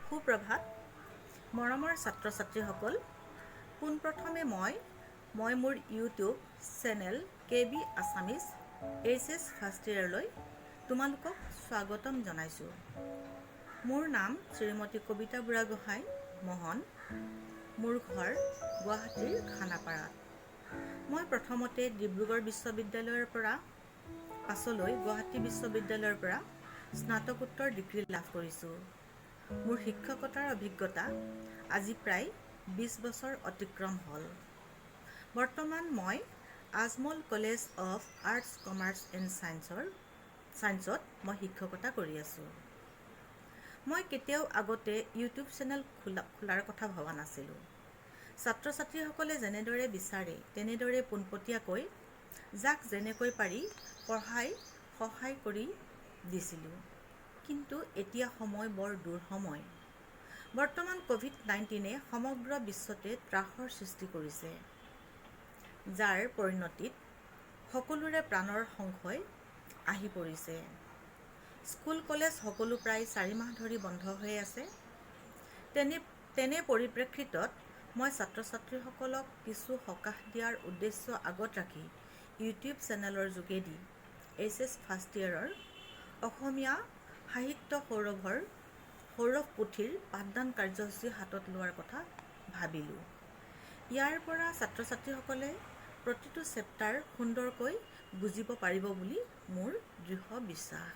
সুপ্ৰভাত মৰমৰ ছাত্ৰ ছাত্ৰীসকল পোনপ্ৰথমে মই মোৰ YouTube channel KB Assamese HS first ইয়েৰলৈ তোমালোকক স্বাগতম জনাইছোঁ। মোৰ নাম শ্ৰীমতী কবিতা বুঢ়াগোহাঁই মোহন। মোৰ ঘৰ গুৱাহাটীৰ খানাপাৰাত। মই প্ৰথমতে ডিব্ৰুগড় বিশ্ববিদ্যালয়ৰ পৰা পাছলৈ গুৱাহাটী বিশ্ববিদ্যালয়ৰ পৰা স্নাতকোত্তৰ ডিগ্ৰী লাভ কৰিছোঁ। মোৰ শিক্ষকতাৰ অভিজ্ঞতা আজি প্ৰায় 20 বছৰ অতিক্ৰম হ'ল। বৰ্তমান মই Ajmal college of arts commerce and ছায়েন্সত মই শিক্ষকতা কৰি আছোঁ। মই কেতিয়াও আগতে ইউটিউব চেনেল খোলাৰ কথা ভবা নাছিলোঁ। ছাত্ৰ ছাত্ৰীসকলে যেনেদৰে বিচাৰে তেনেদৰে পোনপটীয়াকৈ যাক যেনেকৈ পাৰি পঢ়াই সহায় কৰি দিছিলোঁ। কিন্তু এতিয়া সময় বৰ দূৰ সময়। বৰ্তমান COVID-19 সমগ্ৰ বিশ্বতে ত্ৰাসৰ সৃষ্টি কৰিছে, যাৰ পৰিণতিত সকলোৰে প্ৰাণৰ সংশয় আহি পৰিছে। স্কুল কলেজ সকলো প্ৰায় 4 মাহ ধৰি বন্ধ হৈ আছে। তেনে পৰিপ্ৰেক্ষিতত মই ছাত্ৰ ছাত্ৰীসকলক কিছু সকাহ দিয়াৰ উদ্দেশ্য আগত ৰাখি ইউটিউব চেনেলৰ যোগেদি HS ফাৰ্ষ্ট ইয়েৰৰ অসমীয়া সাহিত্য সৌৰভ পুথিৰ পাঠদান কাৰ্যসূচী হাতত লোৱাৰ কথা ভাবিলোঁ। ইয়াৰ পৰা ছাত্ৰ ছাত্ৰীসকলে প্ৰতিটো চেপ্টাৰ সুন্দৰকৈ বুজিব পাৰিব বুলি মোৰ দৃঢ় বিশ্বাস।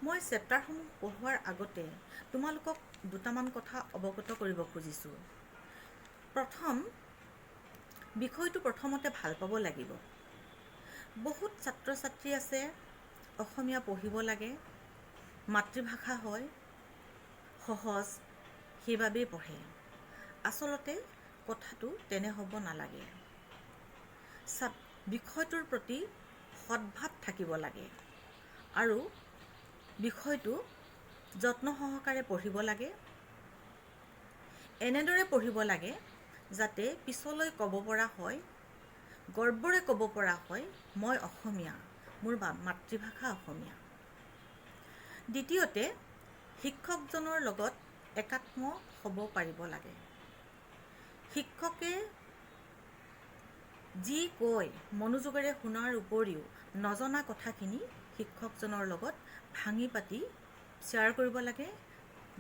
মই চেপ্টাৰসমূহ পঢ়োৱাৰ আগতে তোমালোকক দুটামান কথা অৱগত কৰিব খুজিছোঁ। প্ৰথম, বিষয়টো প্ৰথমতে ভাল পাব লাগিব। বহুত ছাত্ৰ ছাত্ৰী আছে অসমীয়া পঢ়িব লাগে, মাতৃভাষা হয়, সহজ, সেইবাবেই পঢ়ে। আচলতে কথাটো তেনে হ'ব নালাগে। বিষয়টোৰ প্ৰতি সদ্ভাৱ থাকিব লাগে আৰু বিষয়টো যত্ন সহকাৰে পঢ়িব লাগে। এনেদৰে পঢ়িব লাগে যাতে পিছলৈ ক'ব পৰা হয়, গৰ্বৰে ক'ব পৰা হয়, মই অসমীয়া, মোৰ মাতৃভাষা অসমীয়া। দ্বিতীয়তে, শিক্ষকজনৰ লগত একাত্ম হ'ব পাৰিব লাগে। শিক্ষকে যি কয় মনোযোগেৰে শুনাৰ উপৰিও নজনা কথাখিনি শিক্ষকজনৰ লগত ভাঙি পাতি শ্বেয়াৰ কৰিব লাগে,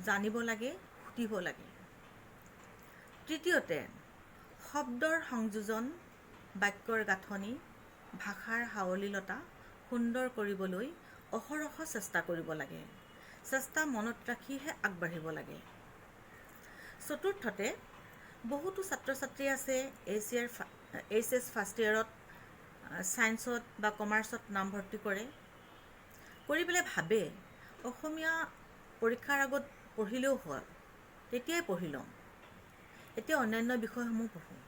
জানিব লাগে, সুধিব লাগে। তৃতীয়তে, শব্দৰ সংযোজন, বাক্যৰ গাঁথনি, ভাষাৰ সাৱলীলতা সুন্দৰ কৰিবলৈ অহৰহ চেষ্টা কৰিব লাগে। চেষ্টা মনত ৰাখিহে আগবাঢ়িব লাগে। চতুৰ্থতে, বহুতো ছাত্ৰ ছাত্ৰী আছে HS ফাৰ্ষ্ট ইয়েৰত ছায়েন্সত বা কমাৰ্চত নামভৰ্তি কৰি পেলাই ভাবে অসমীয়া পৰীক্ষাৰ আগত পঢ়িলেও হয়, তেতিয়াই পঢ়ি ল'ম, এতিয়া অন্যান্য বিষয়সমূহ পঢ়োঁ।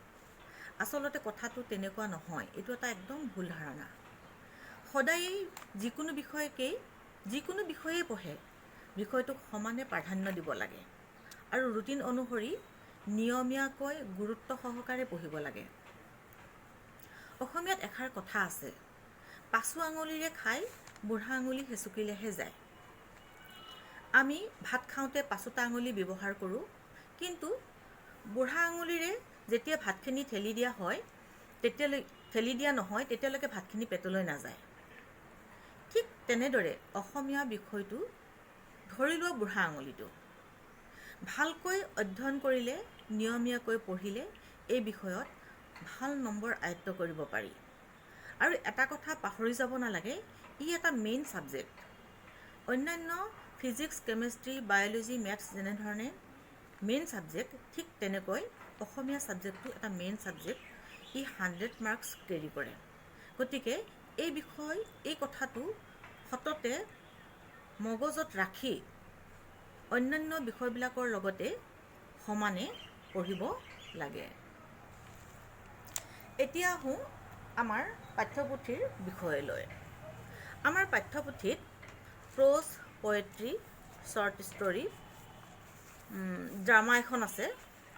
আচলতে কথাটো তেনেকুৱা নহয়। এইটো এটা একদম ভুল ধাৰণা। সদায়েই যিকোনো বিষয়েই পঢ়ে বিষয়টোক সমানে প্ৰাধান্য দিব লাগে আৰু ৰুটিন অনুসৰি নিয়মীয়াকৈ গুৰুত্ব সহকাৰে পঢ়িব লাগে। অসমীয়াত এষাৰ কথা আছে, পাছু আঙুলিৰে খাই বুঢ়া আঙুলি হেঁচুকিলেহে যায়। আমি ভাত খাওঁতে পাছুটা আঙুলি ব্যৱহাৰ কৰোঁ, কিন্তু বুঢ়া আঙুলিৰে যেতিয়া ভাতখিনি ঠেলি দিয়া নহয় তেতিয়ালৈকে ভাতখিনি পেটলৈ নাযায়। ঠিক তেনেদৰে অসমীয়া বিষয়টো ধৰি লোৱা বুঢ়া আঙুলিটো। ভালকৈ অধ্যয়ন কৰিলে, নিয়মীয়াকৈ পঢ়িলে এই বিষয়ত ভাল নম্বৰ আয়ত্ব কৰিব পাৰি। আৰু এটা কথা পাহৰি যাব নালাগে, ই এটা মেইন ছাবজেক্ট। অন্যান্য ফিজিক্স, কেমেষ্ট্ৰি, বায়'লজি, মেথছ যেনেধৰণে মেইন ছাবজেক্ট, ঠিক তেনেকৈ অসমীয়া ছাবজেক্টটো এটা মেইন ছাবজেক্ট। ই 100 মাৰ্কছ কেৰি কৰে। গতিকে এই কথাটো সততে মগজত ৰাখি অন্যান্য বিষয়বিলাকৰ লগতে সমানে পঢ়িব লাগে। এতিয়া আহোঁ আমাৰ পাঠ্যপুথিৰ বিষয়লৈ। আমাৰ পাঠ্যপুথিত prose, poetry, short story, drama এখন আছে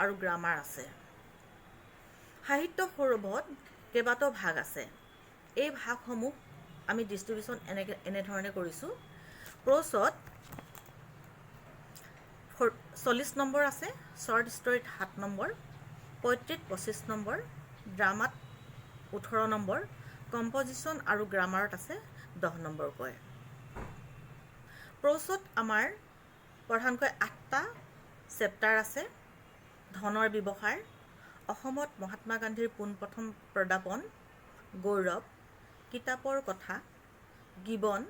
আৰু গ্ৰামাৰ আছে। সাহিত্য সৌৰভত কেইবাটাও ভাগ আছে। এই ভাগসমূহ আমি ডিষ্ট্ৰিবিউশ্যন এনেধৰণে কৰিছোঁ। প্ৰ'জত 40 নম্বৰ আছে, শ্বৰ্ট ষ্টৰীত 7 নম্বৰ, পয়েট্ৰিত 25 নম্বৰ, ড্ৰামাত 18 নম্বৰ, কম্পজিশ্যন আৰু গ্ৰামাৰত আছে 10 নম্বৰকৈ। প্ৰ'জত আমাৰ প্ৰধানকৈ 8টা চেপ্টাৰ আছে। ধনৰ ব্যৱহাৰ, অসমত মহাত্মা গান্ধীৰ পোনপ্ৰথম প্ৰদাপন, গৌৰৱ, কিতাপৰ কথা, গিবন,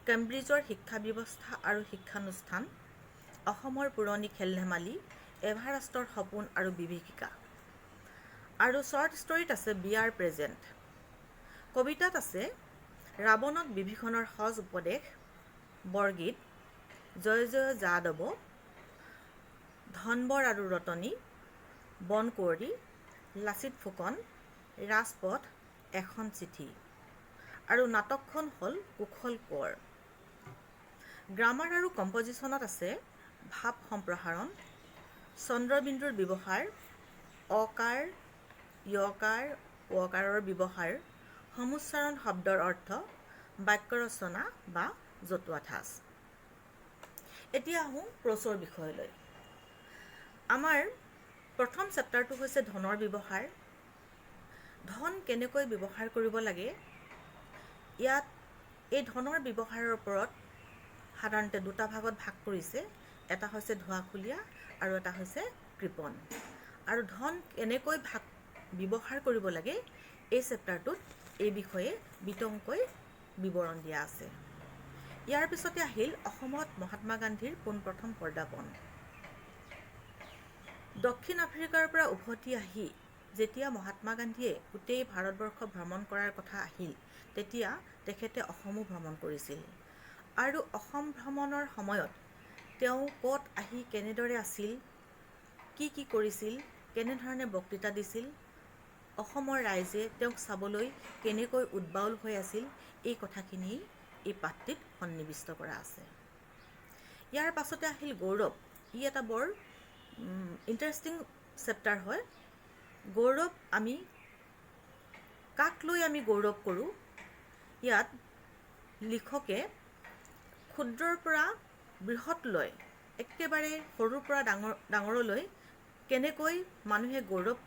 কেম্ব্ৰিজৰ শিক্ষা ব্যৱস্থা আৰু শিক্ষানুষ্ঠান, অসমৰ পুৰণি খেল ধেমালি, এভাৰেষ্টৰ সপোন আৰু বিভীষিকা। আৰু শ্বৰ্ট ষ্টৰীত আছে বি আৰ প্ৰেজেণ্ট। কবিতাত আছে ৰাৱণক বিভীষণৰ সজ উপদেশ, বৰগীত, জয় জয় যাদৱ, ধনবৰ আৰু ৰতনী, বনকুঁৱৰী, লাচিত ফুকন, ৰাজপথ, এখন চিঠি। আৰু নাটকখন হ'ল কুশল কোঁৱৰ। গ্ৰামাৰ আৰু কম্পজিশ্যনত আছে ভাৱ সম্প্ৰসাৰণ, চন্দ্ৰবিন্দুৰ ব্যৱহাৰ, অকাৰ, য়কাৰ, ৱকাৰৰ ব্যৱহাৰ, সমুচ্চাৰণ শব্দৰ অৰ্থ, বাক্য ৰচনা বা জতুৱা ঠাঁচ। এতিয়া আহোঁ প্ৰ'জৰ বিষয়লৈ। আমাৰ প্ৰথম চেপ্টাৰটো হৈছে ধনৰ ব্যৱহাৰ। ধন কেনেকৈ ব্যৱহাৰ কৰিব লাগে, ইয়াত এই ধনৰ ব্যৱহাৰৰ ওপৰত সাধাৰণতে দুটা ভাগত ভাগ কৰিছে। এটা হৈছে ধোঁৱাখুলীয়া আৰু এটা হৈছে কৃপণ। আৰু ধন কেনেকৈ ব্যৱহাৰ কৰিব লাগে এই চেপ্টাৰটোত এই বিষয়ে বিতংকৈ বিৱৰণ দিয়া আছে। ইয়াৰ পিছতে আহিল অসমত মহাত্মা গান্ধীৰ পোনপ্ৰথম প্ৰদাপন। দক্ষিণ আফ্ৰিকাৰ পৰা উভতি আহি যেতিয়া মহাত্মা গান্ধীয়ে গোটেই ভাৰতবৰ্ষ ভ্ৰমণ কৰাৰ কথা আহিল, তেতিয়া তেখেতে অসমো ভ্ৰমণ কৰিছিল। আৰু অসম ভ্ৰমণৰ সময়ত তেওঁ ক'ত আহি কেনেদৰে আছিল, কি কি কৰিছিল, কেনেধৰণে বক্তৃতা দিছিল, অসমৰ ৰাইজে তেওঁক চাবলৈ কেনেকৈ উদ্বাউল হৈ আছিল, এই কথাখিনি এই পাঠটিত সন্নিৱিষ্ট কৰা আছে। ইয়াৰ পাছতে আহিল গৌৰৱ। ই এটা বৰ ইণ্টাৰেষ্টিং চেপ্টাৰ হয়। গৌৰৱ আমি কাক লৈ আমি গৌৰৱ কৰোঁ, ইয়াত লিখকে ক্ষুদ্ৰৰ পৰা বৃহৎলৈ, একেবাৰে সৰুৰ পৰা ডাঙৰলৈ কেনেকৈ মানুহে গৌৰৱ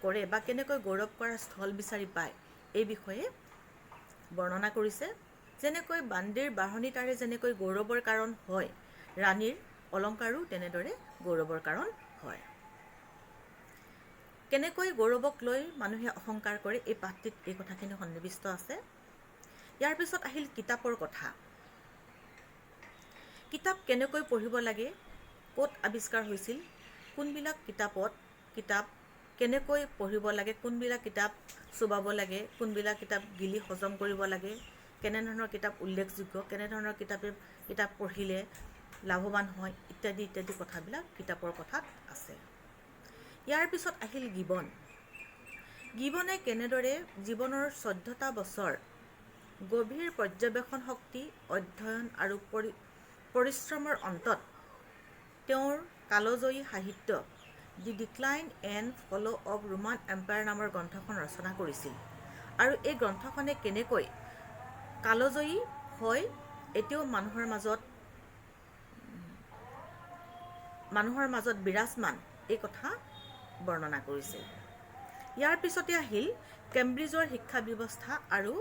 কৰে বা কেনেকৈ গৌৰৱ কৰাৰ স্থল বিচাৰি পায়, এই বিষয়ে বৰ্ণনা কৰিছে। যেনেকৈ বান্দিৰ বাঢ়নি তাৰে যেনেকৈ গৌৰৱৰ কাৰণ হয়, ৰাণীৰ অলংকাৰো তেনেদৰে গৌৰৱৰ কাৰণ হয়। কেনেকৈ গৌৰৱক লৈ মানুহে অহংকাৰ কৰে, এই পাঠটিত এই কথাখিনি সন্নিৱিষ্ট আছে। ইয়াৰ পিছত আহিল কিতাপৰ কথা। কিতাপ কেনেকৈ পঢ়িব লাগে, ক'ত আৱিষ্কাৰ হৈছিল, কোনবিলাক কিতাপ কেনেকৈ পঢ়িব লাগে, কোনবিলাক কিতাপ চুবাব লাগে, কোনবিলাক কিতাপ গিলি হজম কৰিব লাগে, কেনেধৰণৰ কিতাপ উল্লেখযোগ্য, কেনেধৰণৰ কিতাপ পঢ়িলে লাভৱান হয়, ইত্যাদি ইত্যাদি কথাবিলাক কিতাপৰ কথাত আছে। ইয়াৰ পিছত আহিল গিবন। গিবনে কেনেদৰে জীৱনৰ 14টা বছৰ গভীৰ পৰ্যবেক্ষণ শক্তি, অধ্যয়ন আৰু পৰিশ্ৰমৰ অন্তত তেওঁৰ কালজয়ী সাহিত্য দি ডিক্লাইন এণ্ড ফল অৱ ৰোমান এম্পায়াৰ নামৰ গ্ৰন্থখন ৰচনা কৰিছিল। আৰু এই গ্ৰন্থখনে কেনেকৈ কালজয়ী হয় এতিয়াও মানুহৰ মাজত বিৰাজমান, এই কথা বৰ্ণনা কৰিছে। ইয়াৰ পিছতে আহিল কেম্ব্ৰিজৰ শিক্ষা ব্যৱস্থা আৰু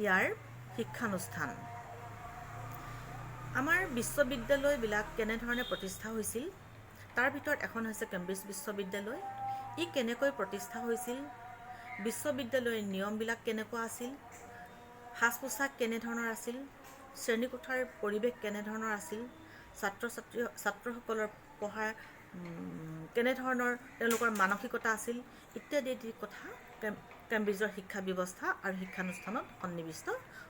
ইয়াৰ শিক্ষানুষ্ঠান। আমাৰ বিশ্ববিদ্যালয়বিলাক কেনেধৰণে প্ৰতিষ্ঠা হৈছিল, তাৰ ভিতৰত এখন হৈছে কেম্ব্ৰিজ বিশ্ববিদ্যালয়। ই কেনেকৈ প্ৰতিষ্ঠা হৈছিল, বিশ্ববিদ্যালয়ৰ নিয়মবিলাক কেনেকুৱা আছিল, সাজ পোছাক কেনেধৰণৰ আছিল, শ্ৰেণীকোঠাৰ পৰিৱেশ কেনেধৰণৰ আছিল, ছাত্ৰসকলৰ পঢ়া কেনেধৰণৰ তেওঁলোকৰ মানসিকতা আছিল, ইত্যাদি কথা কেম্ব্ৰিজৰ শিক্ষা ব্যৱস্থা আৰু শিক্ষানুষ্ঠানত সন্নিৱিষ্ট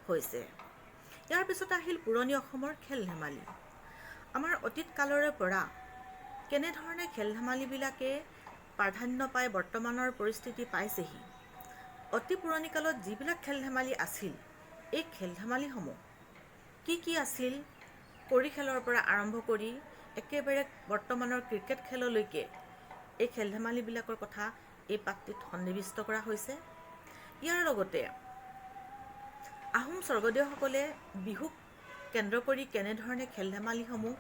হৈছে। ইয়াৰ পিছতে আহিল পুৰণি অসমৰ খেল ধেমালি। আমাৰ অতীত কালৰে পৰা কেনেধৰণে খেল ধেমালিবিলাকে প্ৰাধান্য পাই বৰ্তমানৰ পৰিস্থিতি পাইছেহি। অতি পুৰণি কালত যিবিলাক খেল ধেমালি আছিল, এই খেল ধেমালিসমূহ কি আছিল, কড়ি খেলৰ পৰা আৰম্ভ কৰি একেবাৰে বৰ্তমানৰ ক্ৰিকেট খেললৈকে এই খেল ধেমালিবিলাকৰ কথা এই পাঠটিত সন্নিৱিষ্ট কৰা হৈছে। ইয়াৰ লগতে আহোম স্বৰ্গদেউসকলে বিহুক কেন্দ্ৰ কৰি কেনেধৰণে খেল ধেমালিসমূহ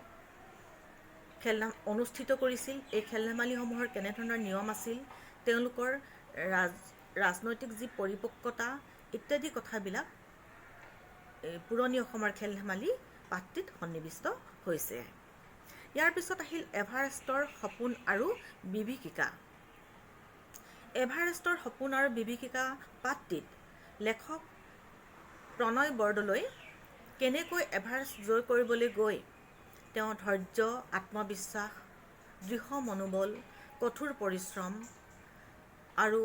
অনুষ্ঠিত কৰিছিল, এই খেল ধেমালিসমূহৰ কেনেধৰণৰ নিয়ম আছিল, তেওঁলোকৰ ৰাজনৈতিক যি পৰিপক্কতা ইত্যাদি কথাবিলাক পুৰণি অসমৰ খেল ধেমালি পাঠটিত সন্নিৱিষ্ট হৈছে। ইয়াৰ পিছত আহিল এভাৰেষ্টৰ সপোন আৰু বিভীষিকা। এভাৰেষ্টৰ সপোন আৰু বিভীষিকা পাঠটিত লেখক প্ৰণয় বৰদলৈ কেনেকৈ এভাৰেষ্ট জয় কৰিবলৈ গৈ তেওঁ ধৈৰ্য, আত্মবিশ্বাস, দৃঢ় মনোবল, কঠোৰ পৰিশ্ৰম আৰু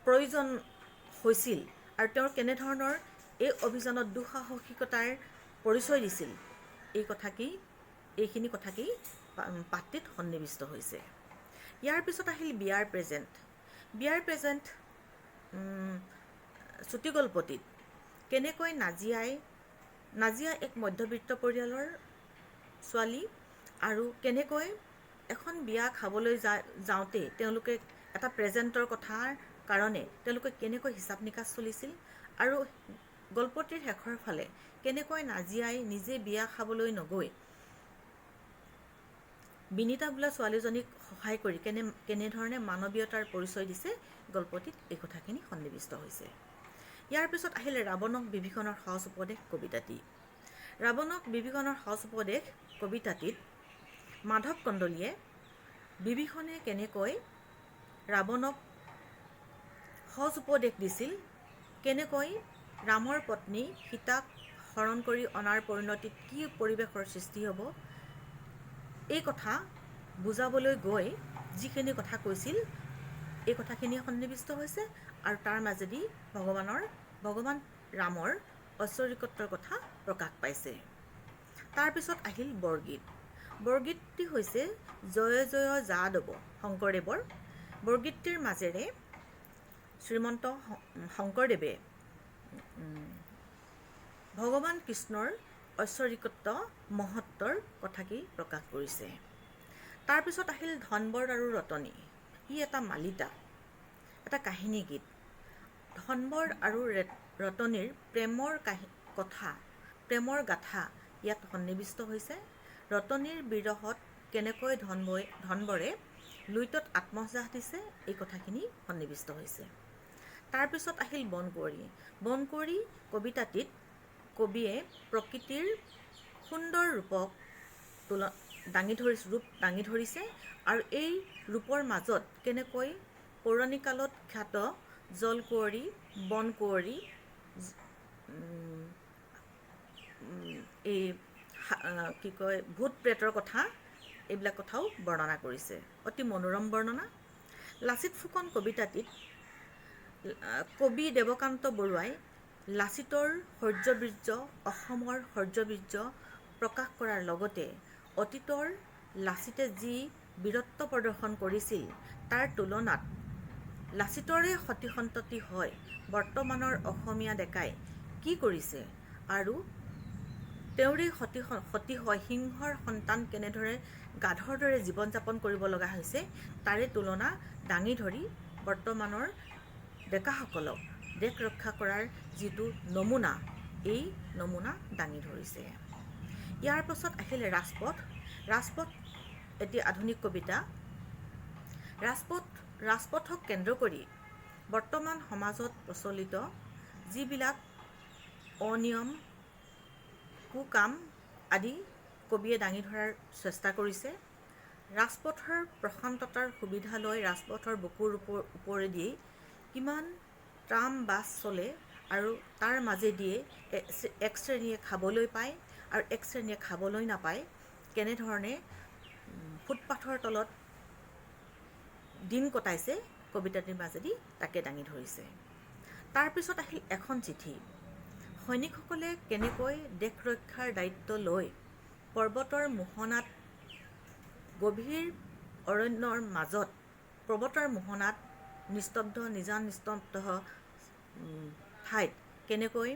প্ৰয়োজন হৈছিল আৰু তেওঁৰ কেনেধৰণৰ এই অভিযানত দুঃসাহসিকতাৰ পৰিচয় দিছিল, এইখিনি কথাকেই পাঠটিত সন্নিৱিষ্ট হৈছে। ইয়াৰ পিছত আহিল বিয়াৰ প্ৰেজেণ্ট। বিয়াৰ প্ৰেজেণ্ট চুটিগল্পটিত কেনেকৈ নাজিয়া এক মধ্যবিত্ত পৰিয়ালৰ ছোৱালী আৰু কেনেকৈ এখন বিয়া খাবলৈ যাওঁতে তেওঁলোকে এটা প্ৰেজেণ্টৰ কথাৰ কাৰণে তেওঁলোকে কেনেকৈ হিচাপ নিকাচ চলিছিল আৰু গল্পটিৰ শেষৰ ফালে কেনেকৈ নাজিয়াই নিজে বিয়া খাবলৈ নগৈ বিনীতা বোলা ছোৱালীজনীক সহায় কৰি কেনেধৰণে মানৱীয়তাৰ পৰিচয় দিছে, গল্পটিত এই কথাখিনি সন্নিৱিষ্ট হৈছে। ইয়াৰ পিছত আহিলে ৰাৱণক বিভীষণৰ সহজ উপদেশ কবিতাটি। ৰাৱণক বিভীষণৰ সহজ উপদেশ কবিতাটিত মাধৱ কন্দলীয়ে বিভীষণে কেনেকৈ ৰাৱণক সহজ উপদেশ দিছিল, কেনেকৈ ৰামৰ পত্নী সীতাক হৰণ কৰি অনাৰ পৰিণতিত কি পৰিৱেশৰ সৃষ্টি হ'ব, এই কথা বুজাবলৈ গৈ যিখিনি কথা কৈছিল এই কথাখিনি সন্নিৱিষ্ট হৈছে আৰু তাৰ মাজেদি ভগৱান ৰামৰ ঐশ্বৰিকত্বৰ কথা প্ৰকাশ পাইছে। তাৰপিছত আহিল বৰগীত। বৰগীতটি হৈছে জয় জয় যাদৱ শংকৰদেৱৰ। বৰগীতটিৰ মাজেৰে শ্ৰীমন্ত শংকৰদেৱে ভগৱান কৃষ্ণৰ ঐশ্বৰিকত্ব মহত্বৰ কথাকেই প্ৰকাশ কৰিছে। তাৰপিছত আহিল ধনবৰ আৰু ৰতনী। ই এটা মালিতা, এটা কাহিনী গীত। ধনবৰ আৰু ৰতনীৰ প্ৰেমৰ গাথা ইয়াত সন্নিৱিষ্ট হৈছে। ৰতনীৰ বিৰহত কেনেকৈ ধনবৰে লুইতত আত্মহ্ৰাস দিছে, এই কথাখিনি সন্নিৱিষ্ট হৈছে। তাৰপিছত আহিল বনকুঁৱৰী। বনকুঁৱৰী কবিতাটিত কবিয়ে প্ৰকৃতিৰ সুন্দৰ ৰূপ দাঙি ধৰিছে আৰু এই ৰূপৰ মাজত কেনেকৈ পৌৰাণিক কালত খ্যাত জলকুঁৱৰী, বনকুঁৱৰী, এই ভূত প্ৰেতৰ কথা, এইবিলাক কথাও বৰ্ণনা কৰিছে, অতি মনোৰম বৰ্ণনা। লাচিত ফুকন কবিতাটিত কবি দেৱকান্ত বৰুৱাই লাচিতৰ শৌৰ্যবীৰ্য, অসমৰ শৌৰ্যবীৰ্য প্ৰকাশ কৰাৰ লগতে অতীতৰ লাচিতে যি বীৰত্ব প্ৰদৰ্শন কৰিছিল তাৰ তুলনাত লাচিতৰে সতি সন্ততি হয় বৰ্তমানৰ অসমীয়া ডেকাই কি কৰিছে আৰু তেওঁৰে সতি হয় সিংহৰ সন্তান কেনেদৰে গাধৰ দৰে জীৱন যাপন কৰিব লগা হৈছে, তাৰে তুলনা দাঙি ধৰি বৰ্তমানৰ ডেকাসকলক দেশ ৰক্ষা কৰাৰ যিটো নমুনা, এই নমুনা দাঙি ধৰিছে। ইয়াৰ পাছত আহিলে ৰাজপথ এটি আধুনিক কবিতা। ৰাজপথক কেন্দ্ৰ কৰি বৰ্তমান সমাজত প্ৰচলিত যিবিলাক অনিয়ম, কুকাম আদি কবিয়ে দাঙি ধৰাৰ চেষ্টা কৰিছে। ৰাজপথৰ প্ৰশান্ততাৰ সুবিধা লৈ ৰাজপথৰ বুকুৰ ওপৰেদি কিমান ট্ৰাম বাছ চলে আৰু তাৰ মাজেদিয়ে এক শ্ৰেণীয়ে খাবলৈ পায় আৰু এক শ্ৰেণীয়ে খাবলৈ নাপায়, কেনেধৰণে ফুটপাথৰ তলত দিন কটাইছে কবিতাটিৰ মাজেদি তাকে দাঙি ধৰিছে। তাৰপিছত আহিল এখন চিঠি। সৈনিকসকলে কেনেকৈ দেশ ৰক্ষাৰ দায়িত্ব লৈ পৰ্বতৰ মোহনাত, গভীৰ অৰণ্যৰ মাজত পৰ্বতৰ মোহনাত নিস্তব্ধ ঠাইত কেনেকৈ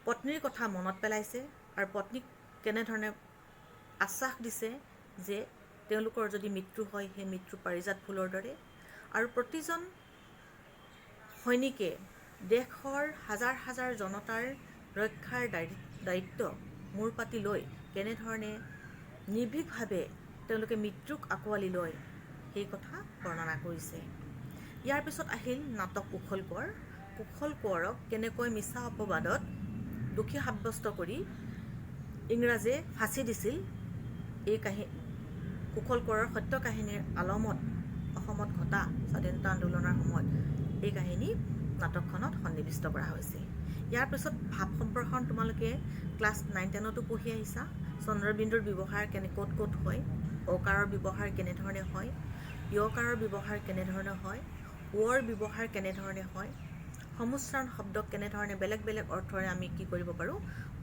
পত্নীৰ কথা মনত পেলাইছে আৰু পত্নীক কেনেধৰণে আশ্বাস দিছে যে তেওঁলোকৰ যদি মৃত্যু হয় সেই মৃত্যু পাৰিজাত ফুলৰ দৰে, আৰু প্ৰতিজন সৈনিকে দেশৰ হাজাৰ হাজাৰ জনতাৰ ৰক্ষাৰ দায়িত্ব মূৰ পাতি লৈ কেনেধৰণে নিৰ্ভীকভাৱে তেওঁলোকে মৃত্যুক আঁকোৱালি লয় সেই কথা বৰ্ণনা কৰিছে। ইয়াৰ পিছত আহিল নাটক কুশল কোঁৱৰ। কুশল কোঁৱৰক কেনেকৈ মিছা অপবাদত দোষী সাব্যস্ত কৰি ইংৰাজে ফাঁচি দিছিল, এই কুশল কোঁৱৰৰ সত্য কাহিনীৰ আলমত অসমত ঘটা স্বাধীনতা আন্দোলনৰ সময়ত এই কাহিনী নাটকখনত সন্নিৱিষ্ট কৰা হৈছে। ইয়াৰ পিছত ভাৱ সম্প্ৰসাৰণ তোমালোকে ক্লাছ 9-10তো পঢ়ি আহিছা। চন্দ্ৰবিন্দুৰ ব্যৱহাৰ ক'ত ক'ত হয়, অকাৰৰ ব্যৱহাৰ কেনেধৰণে হয়, য়কাৰৰ ব্যৱহাৰ কেনেধৰণে হয়, ৱৰ ব্যৱহাৰ কেনেধৰণে হয়, সমুচ্চাৰণ শব্দক কেনেধৰণে বেলেগ বেলেগ অৰ্থৰে আমি কি কৰিব পাৰোঁ,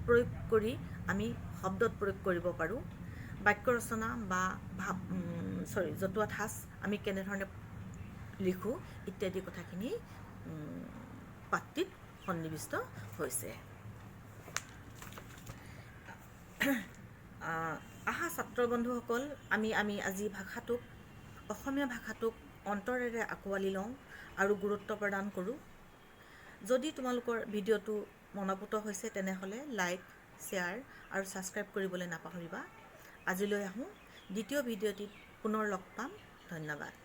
প্ৰয়োগ কৰি আমি শব্দত প্ৰয়োগ কৰিব পাৰোঁ, বাক্য ৰচনা বা জতুৱা ঠাঁচ আমি কেনেধৰণে লিখোঁ ইত্যাদি কথাখিনি পাঠটিত সন্নিৱিষ্ট হৈছে। আহা ছাত্ৰ বন্ধুসকল, আমি আজি ভাষাটোক, অসমীয়া ভাষাটোক অন্তৰেৰে আঁকোৱালি লওঁ আৰু গুৰুত্ব প্ৰদান কৰোঁ। যদি তোমালোকৰ ভিডিঅ'টো মনোপুত হৈছে তেনেহ'লে লাইক, শ্বেয়াৰ আৰু ছাবস্ক্ৰাইব কৰিবলৈ নাপাহৰিবা। আজিলৈ আহোঁ, দ্বিতীয় ভিডিঅ'টিত পুনৰ লগ পাম। ধন্যবাদ।